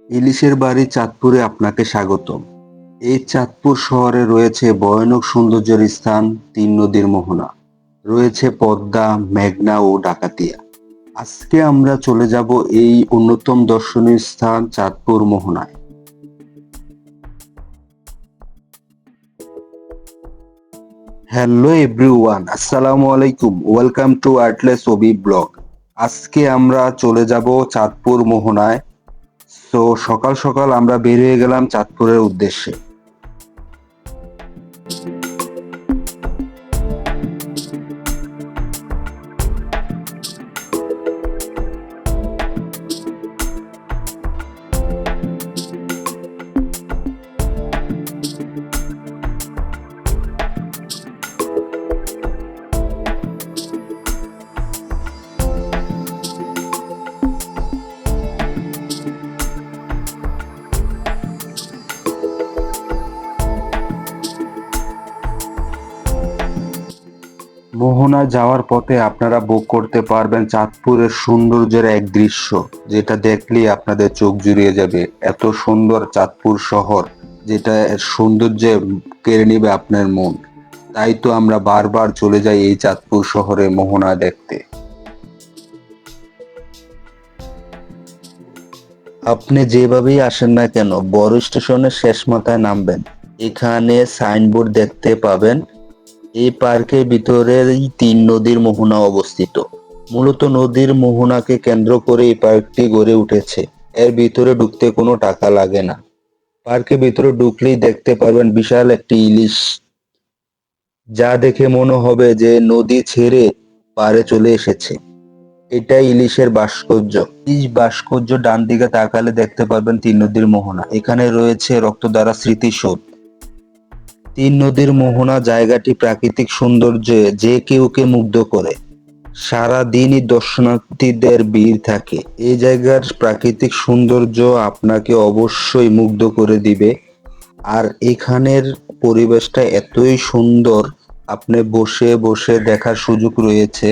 ইলিশের বাড়ি চাঁদপুরে আপনাকে স্বাগতম। এই চাঁদপুর শহরে রয়েছে ভয়ানক সৌন্দর্যের স্থান তিন নদীর মোহনা। রয়েছে পদ্মা, মেঘনা ও ডাকাতিয়া। আজকে আমরা চলে যাব এই অন্যতম দর্শনীয় স্থান চাঁদপুর মোহনায়। হ্যালো এভরিওয়ান, আসসালামু আলাইকুম। Welcome to artless Obi blog. আজকে আমরা চলে যাব চাঁদপুর মোহনায়। তো সকাল সকাল আমরা বের হয়ে গেলাম চাঁদপুরের উদ্দেশ্যে। মোহনায় যাওয়ার পথে আপনারা ভোগ করতে পারবেন চাঁদপুরের সৌন্দর্যের এক দৃশ্য, যেটা দেখলেই আপনাদের চোখ জুড়িয়ে যাবে। এত সুন্দর চাঁদপুর শহর, যেটা এর সৌন্দর্যে কেড়ে নেবে আপনার মন। তাই তো আমরা বারবার চলে যাই এই চাঁদপুর শহরে মোহনা দেখতে। আপনি যেভাবেই আসেন না কেন, বড় স্টেশনের শেষ মাথায় নামবেন। এখানে সাইনবোর্ড দেখতে পাবেন। এই পার্কের ভিতরেই তিন নদীর মোহনা অবস্থিত। মূলত নদীর মোহনাকে কেন্দ্র করে এই পার্কটি গড়ে উঠেছে। এর ভিতরে ঢুকতে কোনো টাকা লাগে না। পার্কের ভিতরে ঢুকলেই দেখতে পারবেন বিশাল একটি ইলিশ, যা দেখে মনে হবে যে নদী ছেড়ে পাড়ে চলে এসেছে। এটাই ইলিশের ভাস্কর্য। এই ভাস্কর্য ডান দিকে তাকালে দেখতে পারবেন তিন নদীর মোহনা। এখানে রয়েছে রক্তদ্বারা স্মৃতিসৌধ। তিন নদীর মোহনা জায়গাটি প্রাকৃতিক সৌন্দর্যে যে কেউকে মুগ্ধ করে। সারা দিনই দর্শনার্থীদের ভিড় থাকে। এই জায়গার প্রাকৃতিক সৌন্দর্য আপনাকে অবশ্যই মুগ্ধ করে দিবে। আর এখানের পরিবেশটা এতই সুন্দর, আপনি বসে বসে দেখার সুযোগ রয়েছে।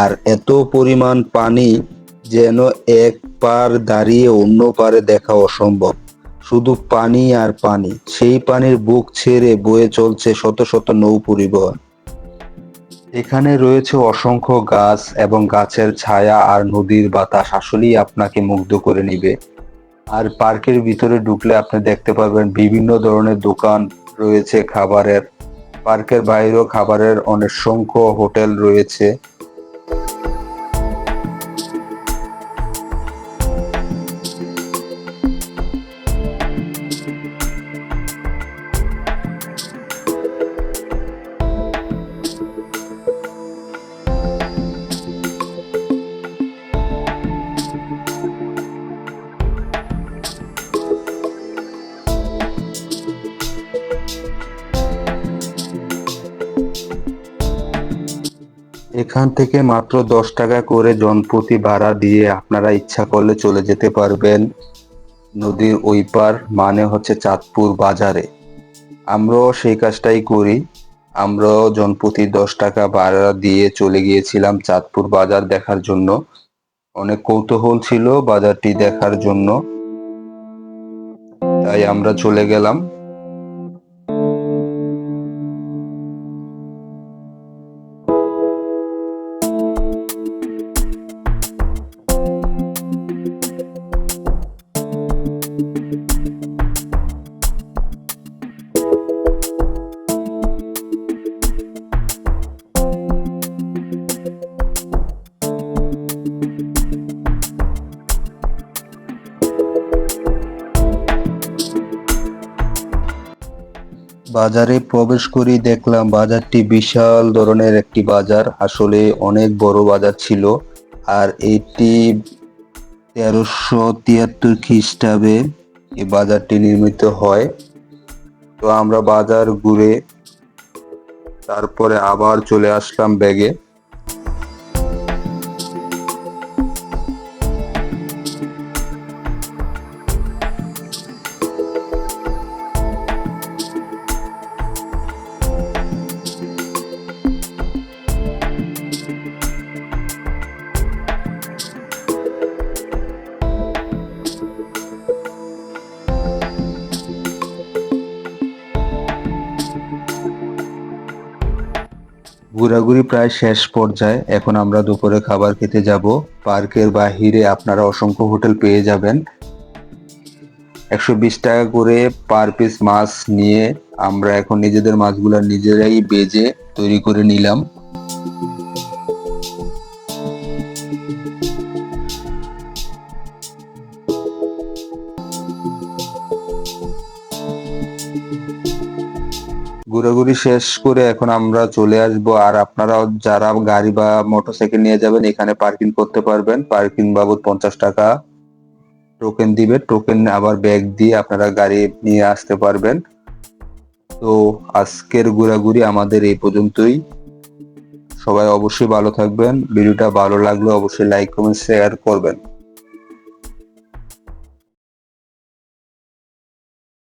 আর এত পরিমাণ পানি, যেন এক পার দাঁড়িয়ে অন্য পারে দেখা অসম্ভব। শুধু পানি আর পানি, সেই পানির বুক ছেড়ে বয়ে চলছে শত শত নৌ পরিবহন। এখানে রয়েছে অসংখ্য গাছ এবং গাছের ছায়া আর নদীর বাতাস আসলেই আপনাকে মুগ্ধ করে নিবে। আর পার্কের ভিতরে ঢুকলে আপনি দেখতে পারবেন বিভিন্ন ধরনের দোকান রয়েছে খাবারের। পার্কের বাইরেও খাবারের অনেক সংখ্য হোটেল রয়েছে। এখান থেকে মাত্র 10 টাকা করে জনপ্রতি ভাড়া দিয়ে আপনারা ইচ্ছা করলে চলে যেতে পারবেন নদীর ওই পার, মানে হচ্ছে চাঁদপুর বাজারে। আমরাও সেই কাজটাই করি। আমরাও জনপ্রতি 10 টাকা ভাড়া দিয়ে চলে গিয়েছিলাম চাঁদপুর বাজার দেখার জন্য। অনেক কৌতূহল ছিল বাজারটি দেখার জন্য, তাই আমরা চলে গেলাম। বাজারে প্রবেশ করেই দেখলাম বাজারটি বিশাল ধরনের একটি বাজার, আসলে অনেক বড় বাজার ছিল। আর এটি 1373 খ্রিস্টাব্দে এই বাজারটি নির্মিত হয়। তো আমরা বাজার ঘুরে তারপরে আবার চলে আসলাম ব্যাগে। ঘোরাঘুরি প্রায় শেষ পর্যায়ে। এখন আমরা দুপুরে খাবার খেতে যাব। পার্কের বাহিরে আপনারা অসংখ্য হোটেল পেয়ে যাবেন। 120 টাকা করে পার পিস মাছ নিয়ে আমরা এখন নিজেদের মাছগুলো নিজেরাই বেজে তৈরি করে নিলাম। ঘোরাঘুরি শেষ করে এখন আমরা চলে আসব। আর আপনারা যারা গাড়ি বা মোটরসাইকেল নিয়ে যাবেন এখানে পার্কিং করতে পারবেন। পার্কিং বাবদ 50 টাকা টোকেন দিবে। টোকেন আবার ব্যাগ দিয়ে আপনারা গাড়ি নিয়ে আসতে পারবেন। তো আজকের ঘোরাঘুরি আমাদের এই পর্যন্তই। সবাই অবশ্যই ভালো থাকবেন। ভিডিওটা ভালো লাগলে অবশ্যই লাইক কমেন্ট শেয়ার করবেন।